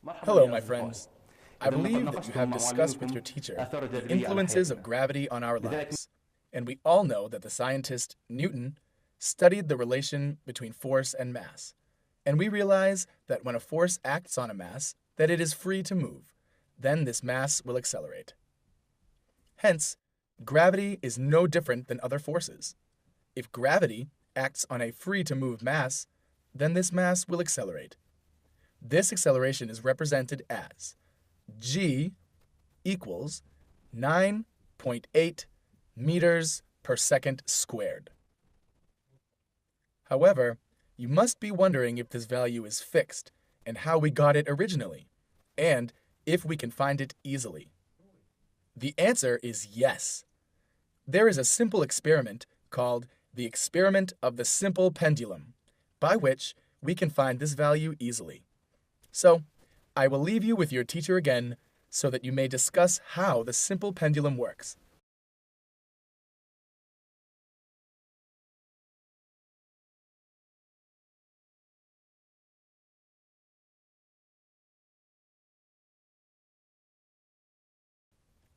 Hello, my friends. I believe that you have discussed with your teacher the influences of gravity on our lives, and we all know that the scientist Newton studied the relation between force and mass, and we realize that when a force acts on a mass, that it is free to move, then this mass will accelerate. Hence, gravity is no different than other forces. If gravity acts on a free to move mass, then this mass will accelerate. This acceleration is represented as g equals 9.8 meters per second squared. However, you must be wondering if this value is fixed and how we got it originally, and if we can find it easily. The answer is yes. There is a simple experiment called the experiment of the simple pendulum, by which we can find this value easily. So, I will leave you with your teacher again so that you may discuss how the simple pendulum works.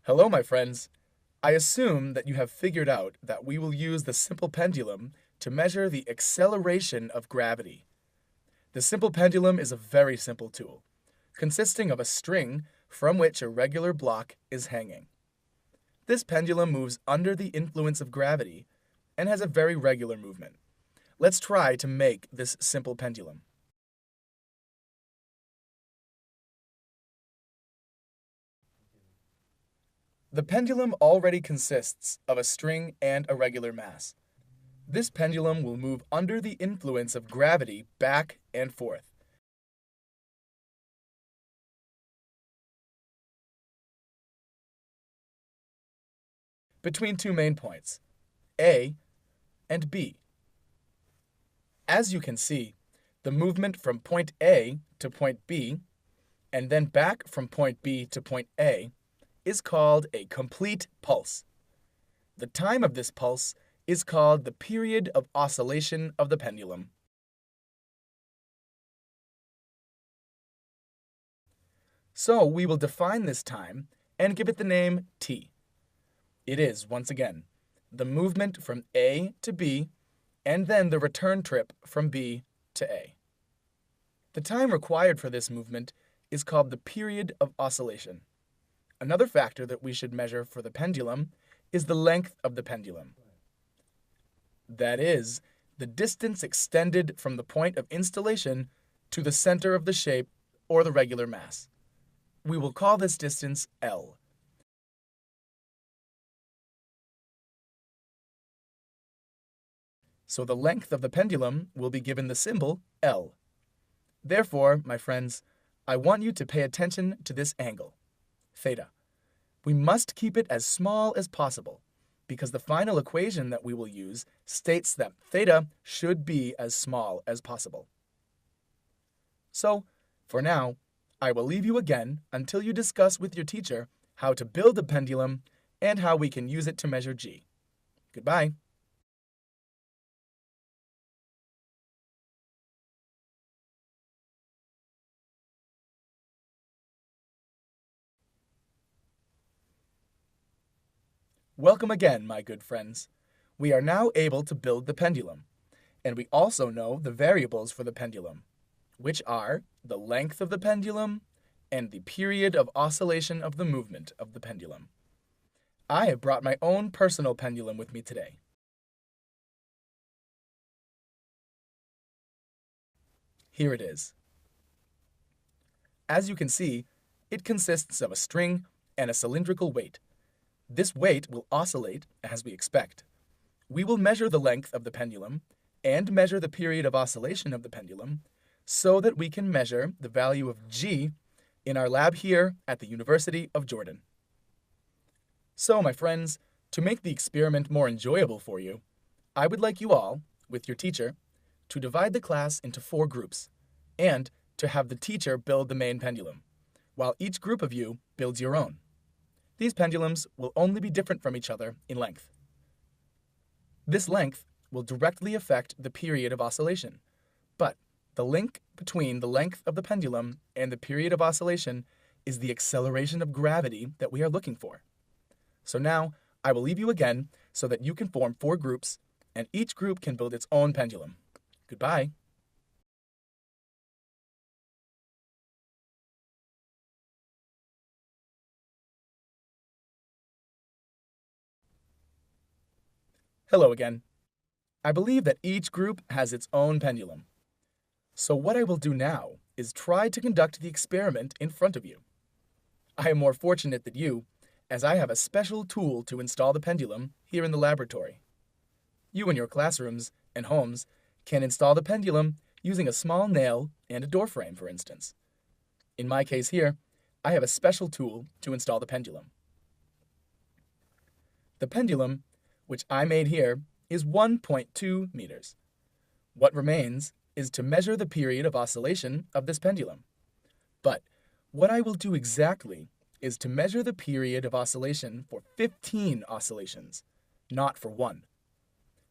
Hello, my friends. I assume that you have figured out that we will use the simple pendulum to measure the acceleration of gravity. The simple pendulum is a very simple tool, consisting of a string from which a regular block is hanging. This pendulum moves under the influence of gravity and has a very regular movement. Let's try to make this simple pendulum. The pendulum already consists of a string and a regular mass. This pendulum will move under the influence of gravity back and forth. Between two main points, A and B. As you can see, the movement from point A to point B, and then back from point B to point A, is called a complete pulse. The time of this pulse is called the period of oscillation of the pendulum. So we will define this time and give it the name t. It is, once again, the movement from A to B and then the return trip from B to A. The time required for this movement is called the period of oscillation. Another factor that we should measure for the pendulum is the length of the pendulum. That is, the distance extended from the point of installation to the center of the shape or the regular mass. We will call this distance L. So the length of the pendulum will be given the symbol L. Therefore, my friends, I want you to pay attention to this angle, theta. We must keep it as small as possible, because the final equation that we will use states that theta should be as small as possible. So, for now, I will leave you again until you discuss with your teacher how to build a pendulum and how we can use it to measure g. Goodbye. Welcome again, my good friends. We are now able to build the pendulum, and we also know the variables for the pendulum, which are the length of the pendulum and the period of oscillation of the movement of the pendulum. I have brought my own personal pendulum with me today. Here it is. As you can see, it consists of a string and a cylindrical weight. This weight will oscillate as we expect. We will measure the length of the pendulum and measure the period of oscillation of the pendulum so that we can measure the value of g in our lab here at the University of Jordan. So, my friends, to make the experiment more enjoyable for you, I would like you all, with your teacher, to divide the class into 4 groups and to have the teacher build the main pendulum, while each group of you builds your own. These pendulums will only be different from each other in length. This length will directly affect the period of oscillation, but The link between the length of the pendulum and the period of oscillation is the acceleration of gravity that we are looking for. So now, I will leave you again so that you can form 4 groups, and each group can build its own pendulum. Goodbye. Hello again. I believe that each group has its own pendulum. So what I will do now is try to conduct the experiment in front of you. I am more fortunate than you, as I have a special tool to install the pendulum here in the laboratory. You in your classrooms and homes can install the pendulum using a small nail and a door frame, for instance. In my case here, I have a special tool to install the pendulum. The pendulum, which I made here, is 1.2 meters. What remains is to measure the period of oscillation of this pendulum. But what I will do exactly is to measure the period of oscillation for 15 oscillations, not for 1.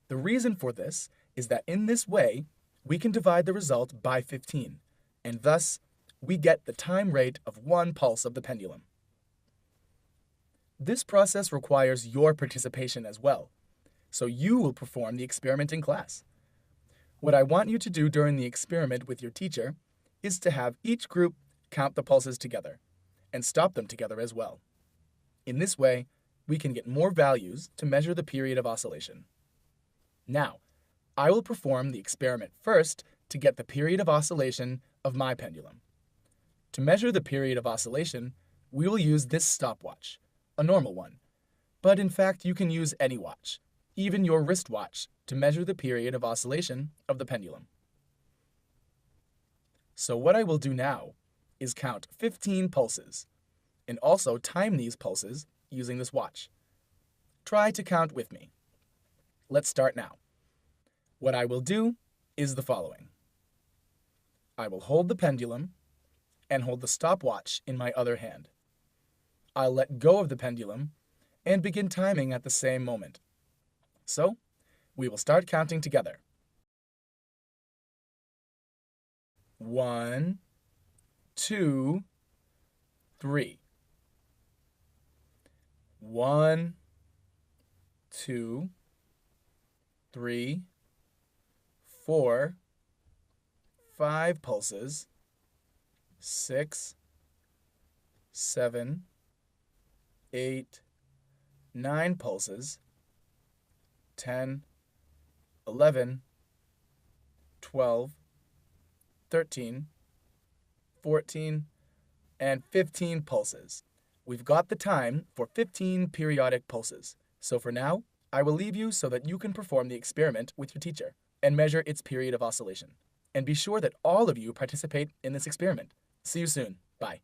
The reason for this is that in this way, we can divide the result by 15, and thus we get the time rate of 1 pulse of the pendulum. This process requires your participation as well, so you will perform the experiment in class. What I want you to do during the experiment with your teacher is to have each group count the pulses together and stop them together as well. In this way, we can get more values to measure the period of oscillation. Now, I will perform the experiment first to get the period of oscillation of my pendulum. To measure the period of oscillation, we will use this stopwatch, a normal one. But in fact, you can use any watch, even your wristwatch, to measure the period of oscillation of the pendulum. So what I will do now is count 15 pulses, and also time these pulses using this watch. Try to count with me. Let's start now. What I will do is the following. I will hold the pendulum and hold the stopwatch in my other hand. I'll let go of the pendulum and begin timing at the same moment. So, we will start counting together. 1, 2, 3. 1, 2, 3, 4, 5 pulses, 6, 7, 8, 9 pulses, 10, 11, 12, 13, 14, and 15 pulses. We've got the time for 15 periodic pulses. So for now, I will leave you so that you can perform the experiment with your teacher and measure its period of oscillation. And be sure that all of you participate in this experiment. See you soon. Bye.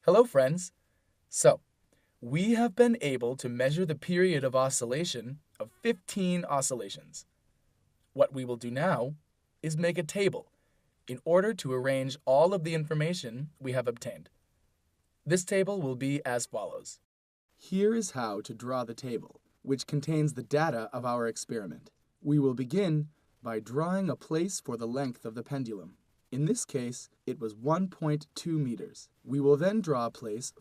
Hello, friends. So, we have been able to measure the period of oscillation of 15 oscillations. What we will do now is make a table in order to arrange all of the information we have obtained. This table will be as follows. Here is how to draw the table, which contains the data of our experiment. We will begin by drawing a place for the length of the pendulum. In this case, it was 1.2 meters. We will then draw a place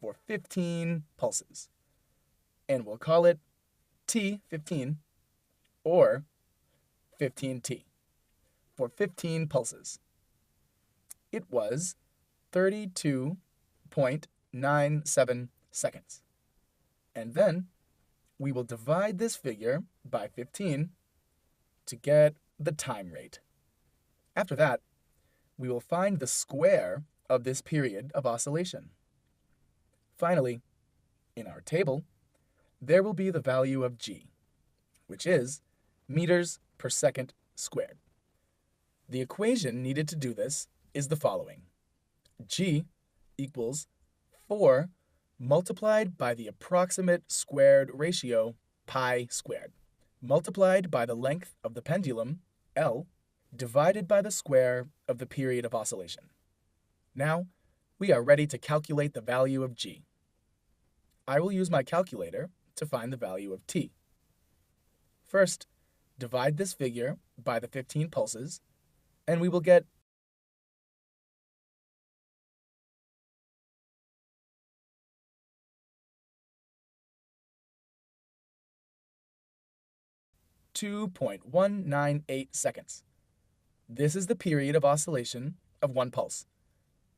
for 15 pulses, and we'll call it T15 or 15T for 15 pulses. It was 32.97 seconds. And then we will divide this figure by 15 to get the time rate. After that, we will find the square of this period of oscillation. Finally, in our table, there will be the value of G, which is meters per second squared. The equation needed to do this is the following. G equals 4 multiplied by the approximate squared ratio pi squared, multiplied by the length of the pendulum, L, divided by the square of the period of oscillation. Now, we are ready to calculate the value of g. I will use my calculator to find the value of t. First, divide this figure by the 15 pulses, and we will get 2.198 seconds. This is the period of oscillation of one pulse.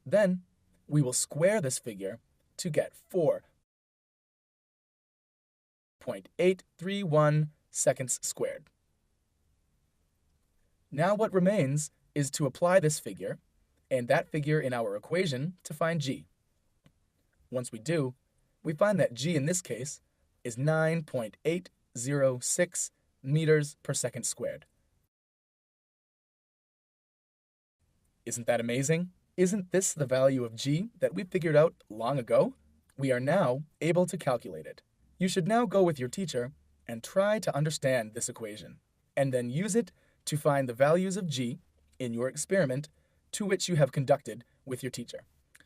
Then, we will square this figure to get 4.831 seconds squared. Now what remains is to apply this figure and that figure in our equation to find g. Once we do, we find that g in this case is 9.806 meters per second squared. Isn't that amazing? Isn't this the value of g that we figured out long ago? We are now able to calculate it. You should now go with your teacher and try to understand this equation, and then use it to find the values of g in your experiment to which you have conducted with your teacher.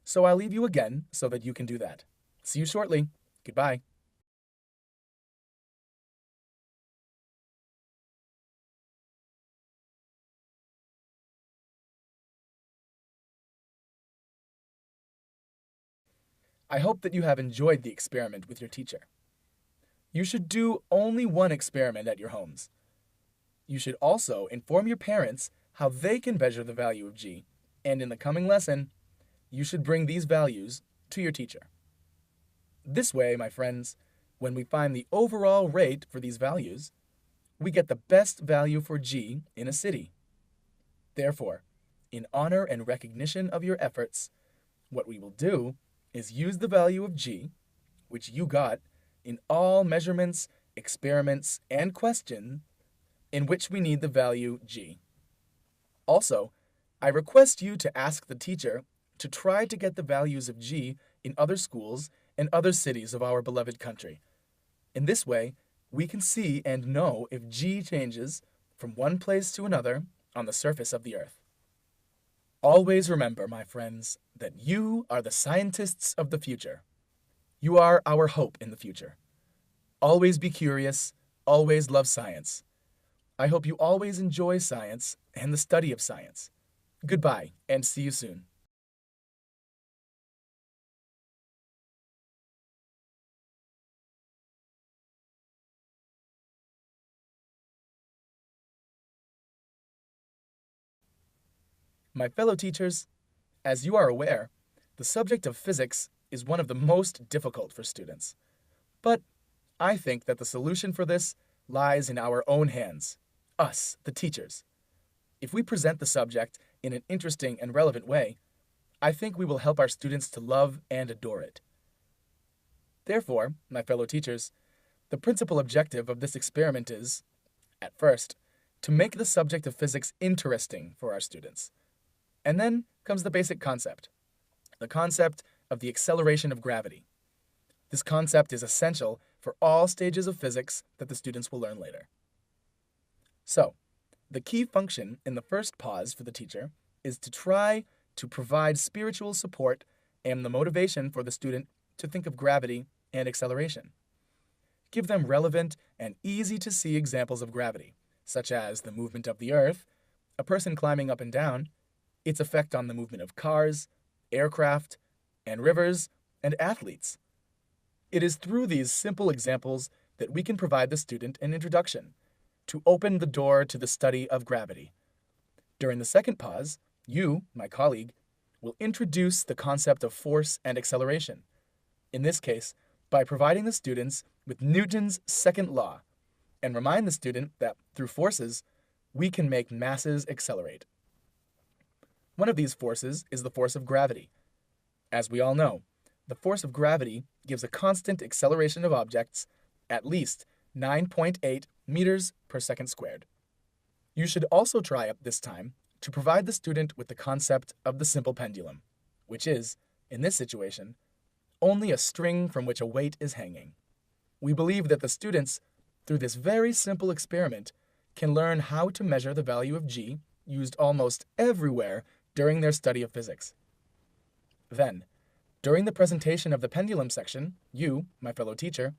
So I'll leave you again so that you can do that. See you shortly. Goodbye. I hope that you have enjoyed the experiment with your teacher. You should do only one experiment at your homes. You should also inform your parents how they can measure the value of g, and in the coming lesson, you should bring these values to your teacher. This way, my friends, when we find the overall rate for these values, we get the best value for g in a city. Therefore, in honor and recognition of your efforts, what we will do is use the value of g, which you got in all measurements, experiments, and questions in which we need the value g. Also, I request you to ask the teacher to try to get the values of g in other schools and other cities of our beloved country. In this way, we can see and know if g changes from one place to another on the surface of the earth. Always remember, my friends, that you are the scientists of the future. You are our hope in the future. Always be curious, always love science. I hope you always enjoy science and the study of science. Goodbye, and see you soon. My fellow teachers, as you are aware, the subject of physics is one of the most difficult for students. But I think that the solution for this lies in our own hands, us, the teachers. If we present the subject in an interesting and relevant way, I think we will help our students to love and adore it. Therefore, my fellow teachers, the principal objective of this experiment is, at first, to make the subject of physics interesting for our students. And then comes the basic concept, the concept of the acceleration of gravity. This concept is essential for all stages of physics that the students will learn later. So, the key function in the first pause for the teacher is to try to provide spiritual support and the motivation for the student to think of gravity and acceleration. Give them relevant and easy-to-see examples of gravity, such as the movement of the earth, a person climbing up and down, its effect on the movement of cars, aircraft, and rivers, and athletes. It is through these simple examples that we can provide the student an introduction to open the door to the study of gravity. During the second pause, you, my colleague, will introduce the concept of force and acceleration, in this case, by providing the students with Newton's second law, and remind the student that through forces, we can make masses accelerate. One of these forces is the force of gravity. As we all know, the force of gravity gives a constant acceleration of objects at least 9.8 meters per second squared. You should also try up this time to provide the student with the concept of the simple pendulum, which is, in this situation, only a string from which a weight is hanging. We believe that the students, through this very simple experiment, can learn how to measure the value of g used almost everywhere during their study of physics. Then, during the presentation of the pendulum section, you, my fellow teacher,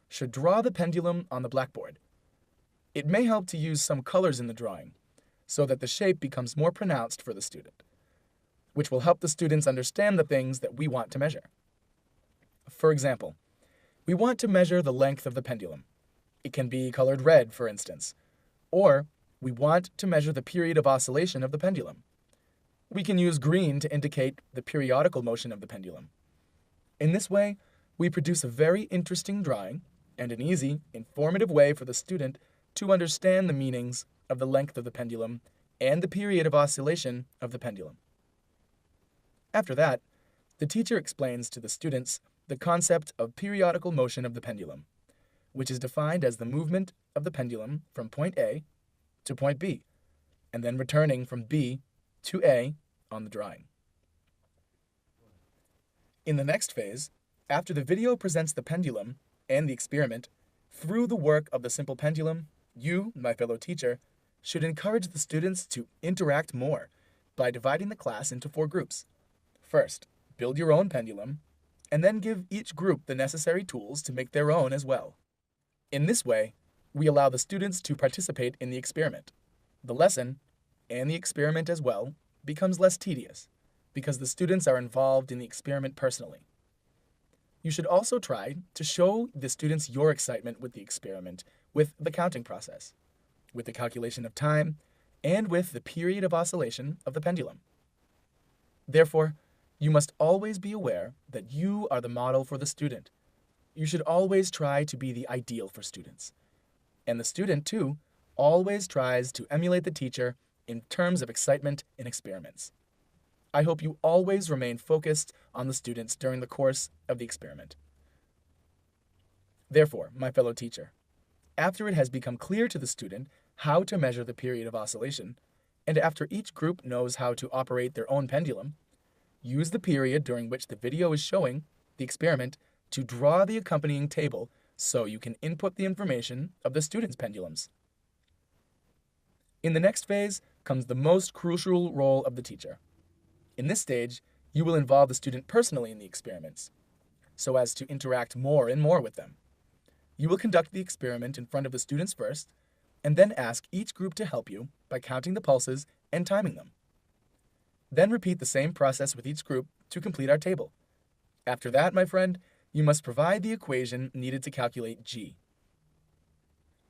should draw the pendulum on the blackboard. It may help to use some colors in the drawing so that the shape becomes more pronounced for the student, which will help the students understand the things that we want to measure. For example, we want to measure the length of the pendulum. It can be colored red, for instance. Or we want to measure the period of oscillation of the pendulum. We can use green to indicate the periodical motion of the pendulum. In this way, we produce a very interesting drawing and an easy, informative way for the student to understand the meanings of the length of the pendulum and the period of oscillation of the pendulum. After that, the teacher explains to the students the concept of periodical motion of the pendulum, which is defined as the movement of the pendulum from point A to point B, and then returning from B to A on the drawing. In the next phase, after the video presents the pendulum and the experiment, through the work of the simple pendulum, you, my fellow teacher, should encourage the students to interact more by dividing the class into 4 groups. First, build your own pendulum, and then give each group the necessary tools to make their own as well. In this way, we allow the students to participate in the experiment. The lesson, and the experiment as well, becomes less tedious, because the students are involved in the experiment personally. You should also try to show the students your excitement with the experiment with the counting process, with the calculation of time, and with the period of oscillation of the pendulum. Therefore, you must always be aware that you are the model for the student. You should always try to be the ideal for students. And the student, too, always tries to emulate the teacher in terms of excitement in experiments. I hope you always remain focused on the students during the course of the experiment. Therefore, my fellow teacher, after it has become clear to the student how to measure the period of oscillation, and after each group knows how to operate their own pendulum, use the period during which the video is showing the experiment to draw the accompanying table so you can input the information of the students' pendulums. In the next phase comes the most crucial role of the teacher. In this stage, you will involve the student personally in the experiments, so as to interact more and more with them. You will conduct the experiment in front of the students first, and then ask each group to help you by counting the pulses and timing them. Then repeat the same process with each group to complete our table. After that, my friend, you must provide the equation needed to calculate G.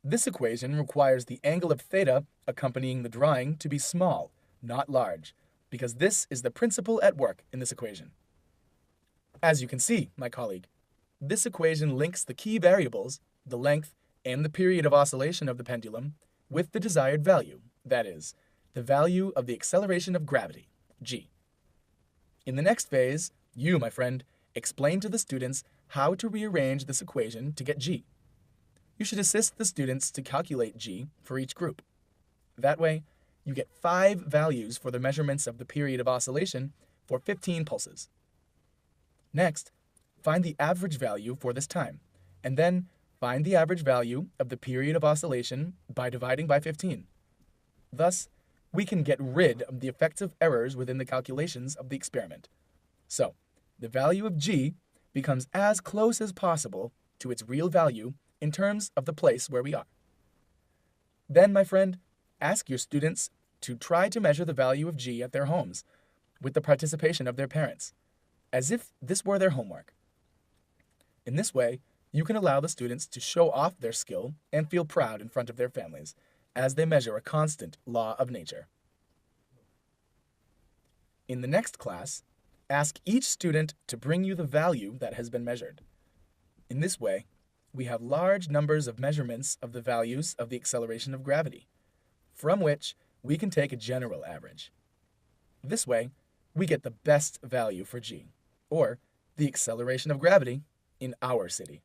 This equation requires the angle of theta accompanying the drawing to be small, not large, because this is the principle at work in this equation. As you can see, my colleague, this equation links the key variables, the length and the period of oscillation of the pendulum, with the desired value, that is, the value of the acceleration of gravity, G. In the next phase, you, my friend, explain to the students how to rearrange this equation to get G. You should assist the students to calculate G for each group. That way, you get 5 values for the measurements of the period of oscillation for 15 pulses. Next, find the average value for this time, and then find the average value of the period of oscillation by dividing by 15. Thus, we can get rid of the effects of errors within the calculations of the experiment. So, the value of G becomes as close as possible to its real value in terms of the place where we are. Then, my friend, ask your students to try to measure the value of G at their homes with the participation of their parents, as if this were their homework. In this way, you can allow the students to show off their skill and feel proud in front of their families as they measure a constant law of nature. In the next class, ask each student to bring you the value that has been measured. In this way, we have large numbers of measurements of the values of the acceleration of gravity, from which we can take a general average. This way, we get the best value for G, or the acceleration of gravity, in our city.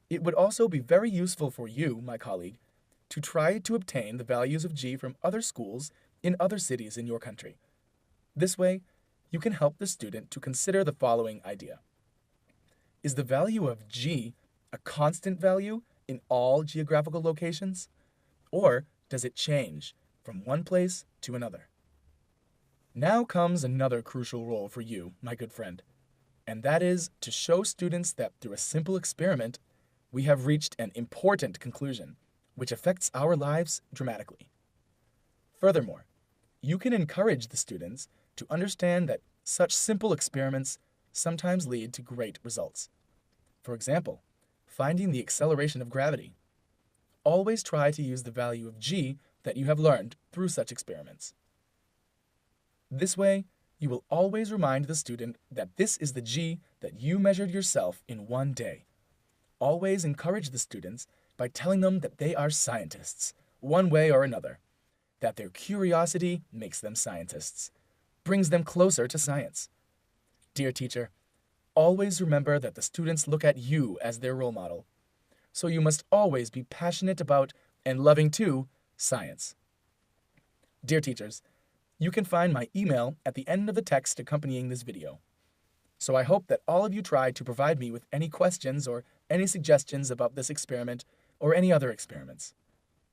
It would also be very useful for you, my colleague, to try to obtain the values of G from other schools in other cities in your country. This way, you can help the student to consider the following idea. Is the value of G a constant value in all geographical locations? Or does it change from one place to another. Now comes another crucial role for you, my good friend, and that is to show students that through a simple experiment, we have reached an important conclusion, which affects our lives dramatically. Furthermore, you can encourage the students to understand that such simple experiments sometimes lead to great results. For example, finding the acceleration of gravity. Always try to use the value of g that you have learned through such experiments. This way, you will always remind the student that this is the g that you measured yourself in one day. Always encourage the students by telling them that they are scientists, one way or another, that their curiosity makes them scientists, brings them closer to science. Dear teacher, always remember that the students look at you as their role model, so you must always be passionate about and loving too science. Dear teachers, you can find my email at the end of the text accompanying this video. So I hope that all of you try to provide me with any questions or any suggestions about this experiment or any other experiments.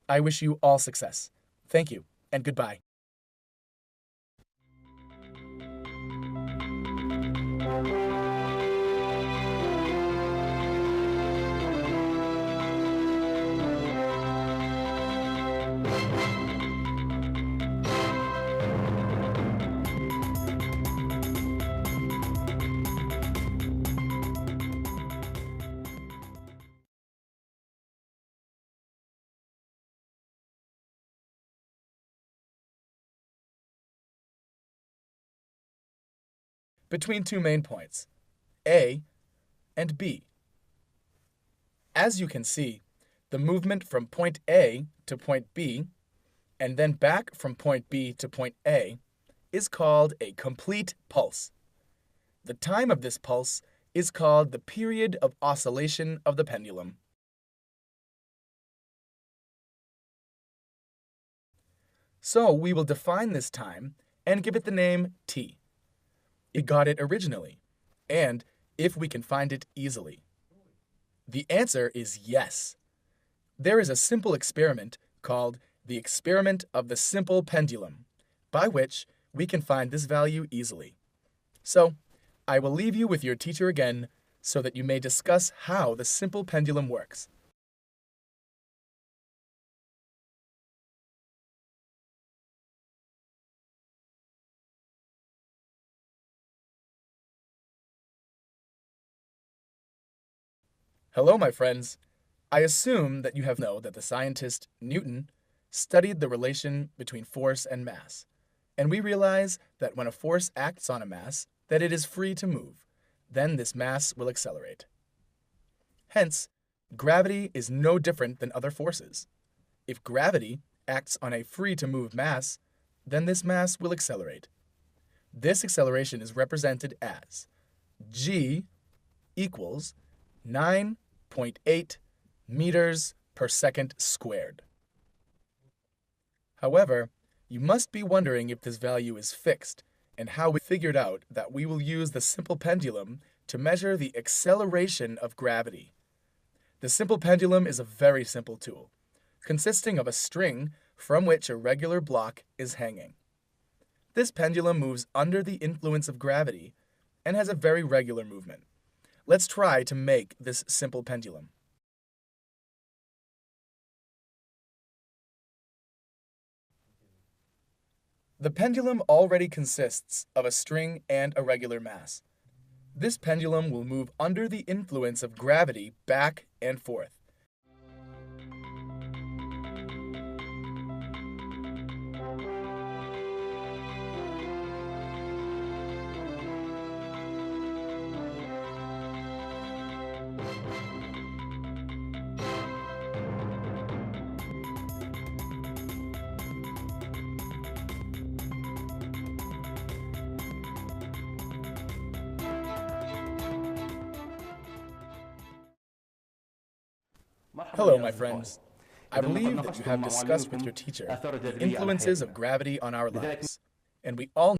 I wish you all success. Thank you, and goodbye. Between two main points, A and B. As you can see, the movement from point A to point B, and then back from point B to point A, is called a complete pulse. The time of this pulse is called the period of oscillation of the pendulum. So we will define this time and give it the name t. We got it originally, and if we can find it easily. The answer is yes. There is a simple experiment called the experiment of the simple pendulum, by which we can find this value easily. So, I will leave you with your teacher again so that you may discuss how the simple pendulum works. Hello, my friends. I assume that you have known that the scientist Newton studied the relation between force and mass, and we realize that when a force acts on a mass, that it is free to move, then this mass will accelerate. Hence, gravity is no different than other forces. If gravity acts on a free to move mass, then this mass will accelerate. This acceleration is represented as g equals 9.8 meters per second squared. However, you must be wondering if this value is fixed and how we figured out that we will use the simple pendulum to measure the acceleration of gravity. The simple pendulum is a very simple tool, consisting of a string from which a regular block is hanging. This pendulum moves under the influence of gravity and has a very regular movement. Let's try to make this simple pendulum. The pendulum already consists of a string and a regular mass. This pendulum will move under the influence of gravity back and forth. Hello, my friends. I believe that you have discussed with your teacher the influences of gravity on our lives, and we all